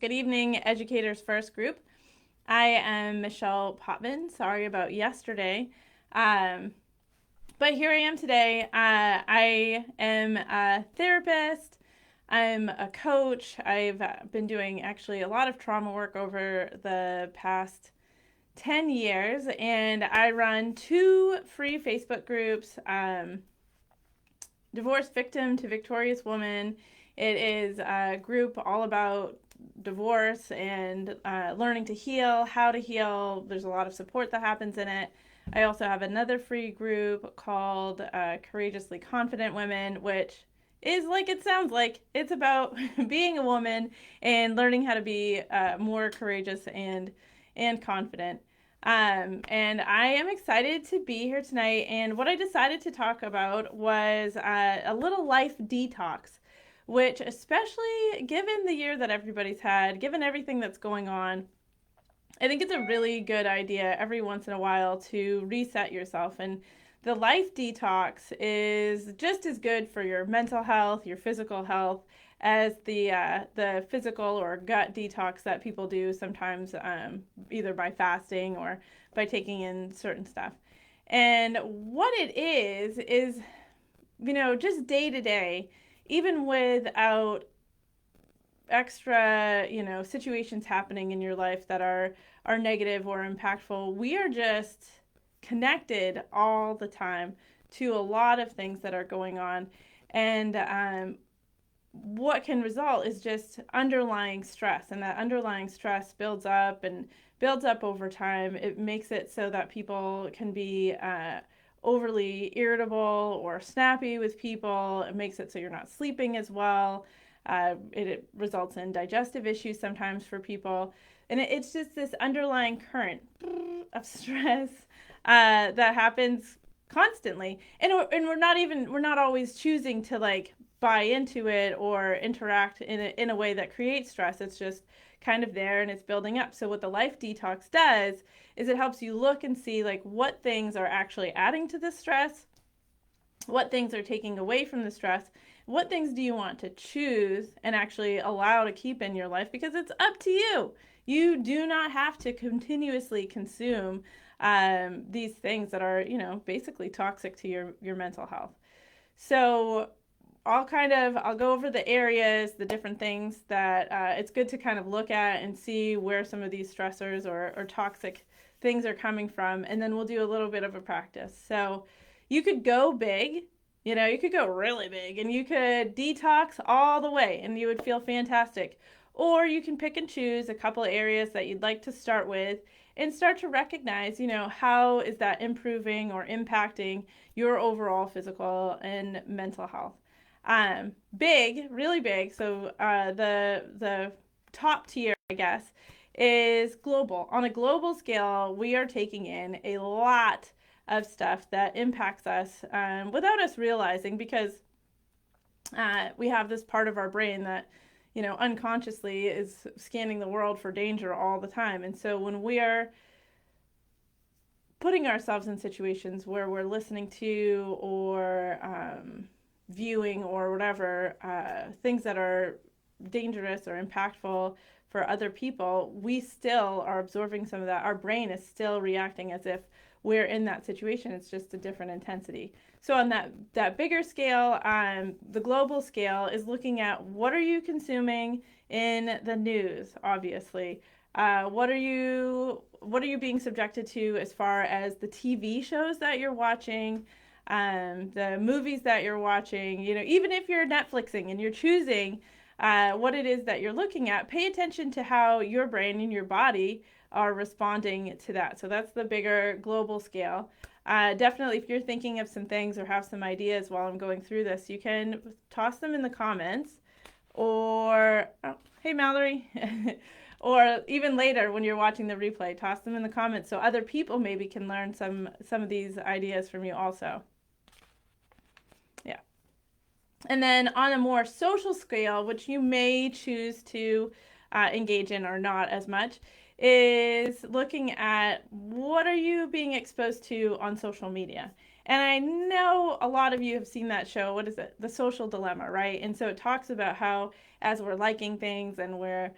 Good evening, Educators First Group. I am Michelle Potvin. Sorry about yesterday. But here I am today. I am a therapist. I'm a coach. I've been doing actually a lot of trauma work over the past 10 years, and I run two free Facebook groups, Divorce Victim to Victorious Woman. It is a group all about divorce and learning to heal, how to heal. There's a lot of support that happens in it. I also have another free group called Courageously Confident Women, which is like it sounds like. It's about being a woman and learning how to be more courageous and confident. And I am excited to be here tonight. And what I decided to talk about was a little life detox, which, especially given the year that everybody's had, given everything that's going on, I think it's a really good idea every once in a while to reset yourself. And the life detox is just as good for your mental health, your physical health, as the physical or gut detox that people do sometimes, either by fasting or by taking in certain stuff. And what it is just day to day, even without extra situations happening in your life that are negative or impactful, we are just connected all the time to a lot of things that are going on. And what can result is just underlying stress, and that underlying stress builds up and builds up over time. It makes it so that people can be overly irritable or snappy with people. It makes it so you're not sleeping as well. It results in digestive issues sometimes for people. And it's just this underlying current of stress that happens constantly. And we're not always choosing to like buy into it or interact in a way that creates stress. It's just kind of there and it's building up. So what the life detox does is it helps you look and see like what things are actually adding to the stress, what things are taking away from the stress, what things do you want to choose and actually allow to keep in your life, because it's up to you. You do not have to continuously consume these things that are, basically toxic to your mental health. So I'll go over the areas, the different things that it's good to kind of look at and see where some of these stressors or toxic things are coming from. And then we'll do a little bit of a practice. So you could go big, you could go really big and you could detox all the way and you would feel fantastic. Or you can pick and choose a couple of areas that you'd like to start with and start to recognize, how is that improving or impacting your overall physical and mental health. Big, really big. So the top tier, I guess, is global. On a global scale, we are taking in a lot of stuff that impacts us without us realizing, because we have this part of our brain that unconsciously is scanning the world for danger all the time. And so when we are putting ourselves in situations where we're listening to or viewing or whatever things that are dangerous or impactful for other people, we still are absorbing some of that. Our brain is still reacting as if we're in that situation. It's just a different intensity. So on that bigger scale, the global scale is looking at what are you consuming in the news, obviously. What are you being subjected to as far as the TV shows that you're watching, the movies that you're watching, even if you're Netflixing and you're choosing what it is that you're looking at, pay attention to how your brain and your body are responding to that. So that's the bigger global scale. Definitely, if you're thinking of some things or have some ideas while I'm going through this, you can toss them in the comments or, oh, hey Mallory, or even later when you're watching the replay, toss them in the comments so other people maybe can learn some of these ideas from you also. Yeah. And then on a more social scale, which you may choose to engage in or not as much, is looking at what are you being exposed to on social media. And I know a lot of you have seen that show. What is it? The Social Dilemma, right? And so it talks about how as we're liking things and we're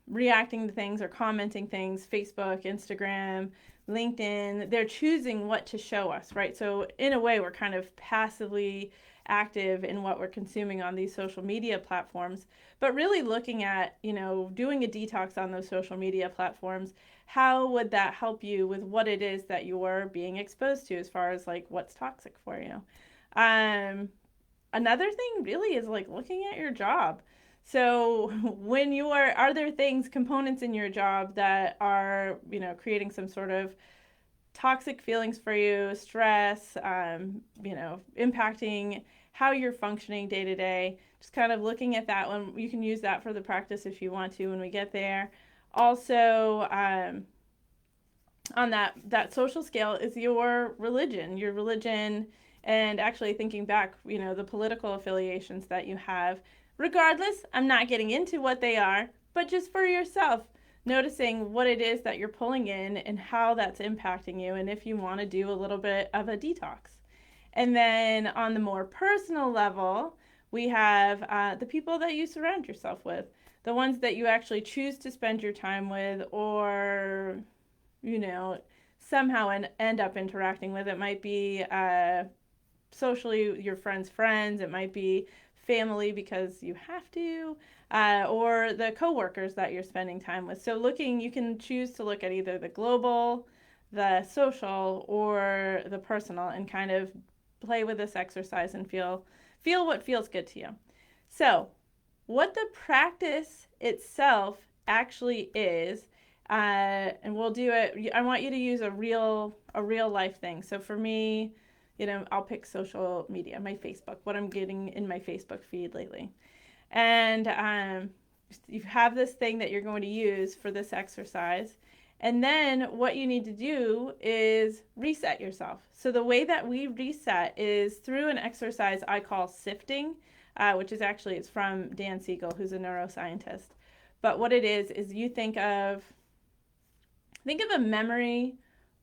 reacting to things or commenting things, Facebook, Instagram, LinkedIn, they're choosing what to show us, right? So in a way, we're kind of passively active in what we're consuming on these social media platforms, but really looking at, doing a detox on those social media platforms. How would that help you with what it is that you're being exposed to as far as like what's toxic for you? Another thing really is like looking at your job. So when are there things, components in your job that are, creating some sort of toxic feelings for you, stress, impacting how you're functioning day to day? Just kind of looking at that one. You can use that for the practice if you want to when we get there. Also, on that social scale is your religion, and actually thinking back, the political affiliations that you have. Regardless, I'm not getting into what they are, but just for yourself, noticing what it is that you're pulling in and how that's impacting you, and if you want to do a little bit of a detox. And then on the more personal level, we have the people that you surround yourself with, the ones that you actually choose to spend your time with, or somehow end up interacting with. It might be socially your friends. It might be family because you have to, or the coworkers that you're spending time with. So you can choose to look at either the global, the social, or the personal, and kind of play with this exercise and feel what feels good to you. So what the practice itself actually is, and we'll do it. I want you to use a real life thing. So for me, I'll pick social media, my Facebook, what I'm getting in my Facebook feed lately. And you have this thing that you're going to use for this exercise. And then what you need to do is reset yourself. So the way that we reset is through an exercise I call sifting, which is actually, it's from Dan Siegel, who's a neuroscientist. But what it is you think of a memory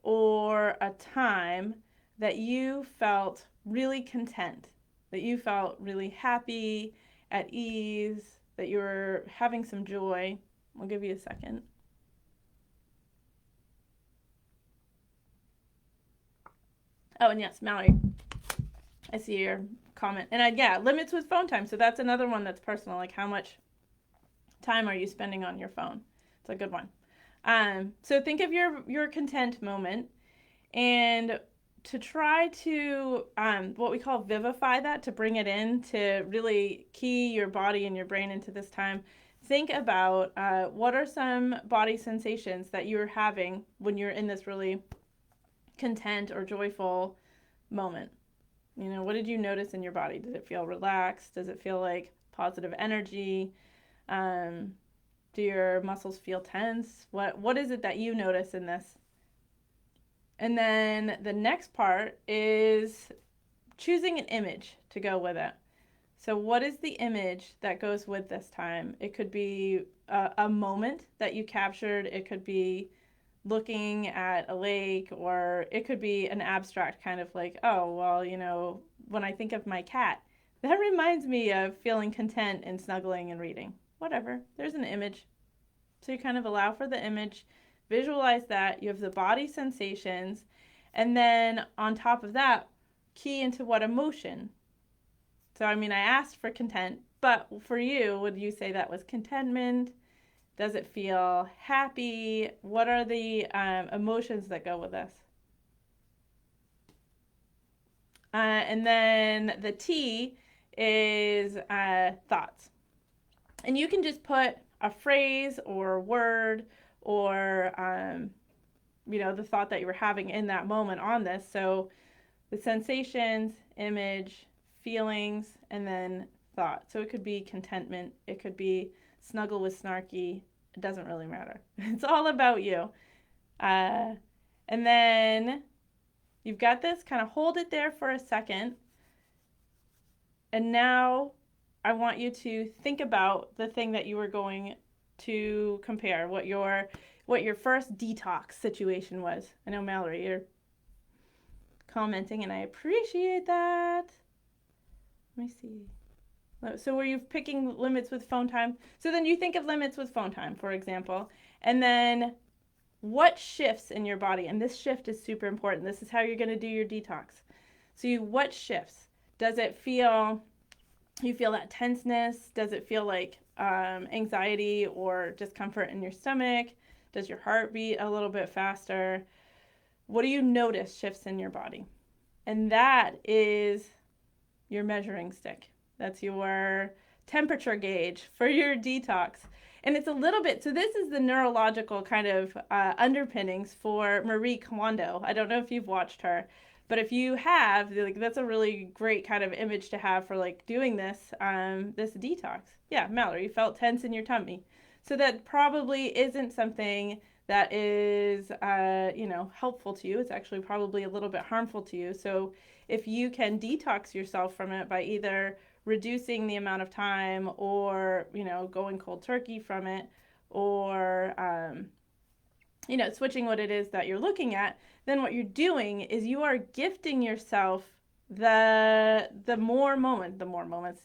or a time that you felt really content, that you felt really happy, at ease, that you were having some joy. I'll give you a second. Oh, and yes, Mallory, I see your comment. And limits with phone time. So that's another one that's personal. Like, how much time are you spending on your phone? It's a good one. So think of your content moment, and to try to what we call vivify that, to bring it in, to really key your body and your brain into this time. Think about what are some body sensations that you're having when you're in this really content or joyful moment. What did you notice in your body? Did it feel relaxed? Does it feel like positive energy? Do your muscles feel tense? What is it that you notice in this? And then the next part is choosing an image to go with it. So what is the image that goes with this time? It could be a moment that you captured. It could be looking at a lake, or it could be an abstract kind of like, oh, well, when I think of my cat, that reminds me of feeling content and snuggling and reading. Whatever, there's an image. So you kind of allow for the image, visualize that, you have the body sensations, and then on top of that, key into what emotion. So, I asked for content, but for you, would you say that was contentment? Does it feel happy? What are the emotions that go with this? And then the T is thoughts. And you can just put a phrase or a word or, the thought that you were having in that moment on this. So the sensations, image, feelings, and then thought. So it could be contentment. It could be snuggle with snarky. It doesn't really matter. It's all about you. And then you've got this. Kind of hold it there for a second. And now I want you to think about the thing that you were going to compare, what your first detox situation was. I know, Mallory, you're commenting, and I appreciate that. Let me see. So were you picking limits with phone time? So then you think of limits with phone time, for example, and then what shifts in your body? And this shift is super important. This is how you're going to do your detox. So what shifts? Does it feel, you feel that tenseness? Does it feel like anxiety or discomfort in your stomach? Does your heart beat a little bit faster? What do you notice shifts in your body? And that is your measuring stick. That's your temperature gauge for your detox. And it's a little bit, so this is the neurological kind of underpinnings for Marie Kondo. I don't know if you've watched her, but if you have, like, that's a really great kind of image to have for like doing this this detox. Yeah, Mallory, you felt tense in your tummy. So that probably isn't something that is helpful to you. It's actually probably a little bit harmful to you. So if you can detox yourself from it by either reducing the amount of time or going cold turkey from it, or switching what it is that you're looking at, then what you're doing is you are gifting yourself the more moments.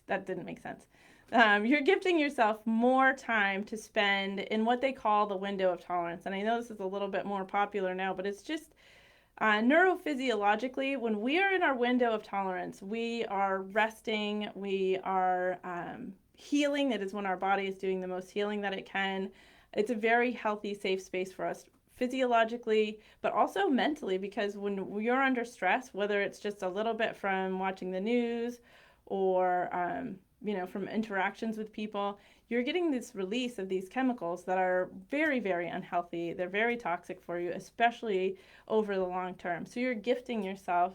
That didn't make sense. You're gifting yourself more time to spend in what they call the window of tolerance. And I know this is a little bit more popular now, but it's just neurophysiologically, when we are in our window of tolerance, we are resting, we are healing. That is when our body is doing the most healing that it can. It's a very healthy, safe space for us physiologically, but also mentally, because when you're under stress, whether it's just a little bit from watching the news or from interactions with people, you're getting this release of these chemicals that are very, very unhealthy. They're very toxic for you, especially over the long term. So you're gifting yourself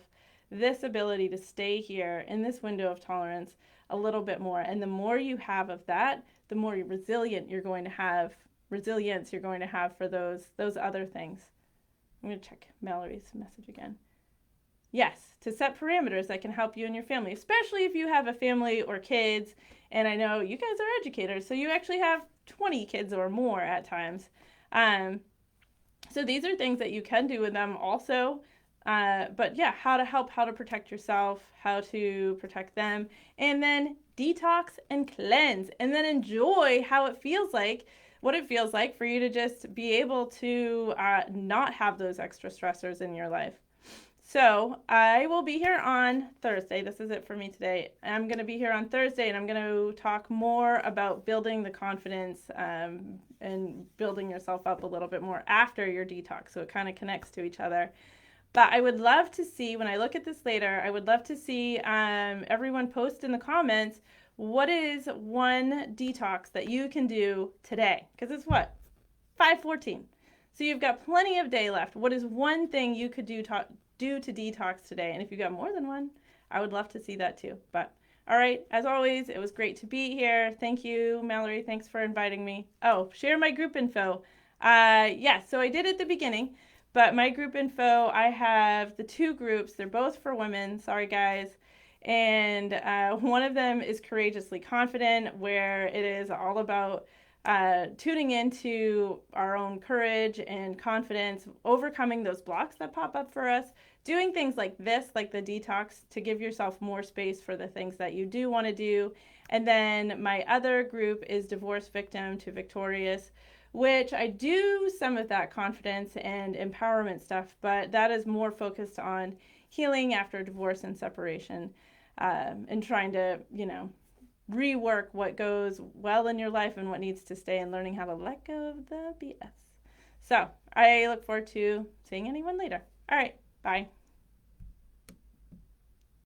this ability to stay here in this window of tolerance a little bit more. And the more you have of that, the more resilience you're going to have for those other things. I'm going to check Mallory's message again. Yes, to set parameters that can help you and your family, especially if you have a family or kids. And I know you guys are educators, so you actually have 20 kids or more at times. So these are things that you can do with them also. But yeah, how to help, how to protect yourself, how to protect them, and then detox and cleanse, and then enjoy what it feels like for you to just be able to not have those extra stressors in your life. So I will be here on Thursday. This is it for me today. I'm going to be here on Thursday, and I'm going to talk more about building the confidence and building yourself up a little bit more after your detox. So it kind of connects to each other. But I would love to see, when I look at this later, I would love to see everyone post in the comments, what is one detox that you can do today? Because it's what? 5:14. So you've got plenty of day left. What is one thing you could do to detox today? And if you got more than one, I would love to see that too. But all right, as always, it was great to be here. Thank you, Mallory. Thanks for inviting me. Oh, share my group info. Yes, so I did at the beginning, but my group info, I have the two groups. They're both for women. Sorry, guys. And one of them is Courageously Confident, where it is all about tuning into our own courage and confidence, overcoming those blocks that pop up for us, doing things like this, like the detox, to give yourself more space for the things that you do want to do. And then my other group is Divorce Victim to Victorious, which I do some of that confidence and empowerment stuff, but that is more focused on healing after divorce and separation, and trying to, rework what goes well in your life and what needs to stay, and learning how to let go of the BS. So I look forward to seeing anyone later. All right, bye.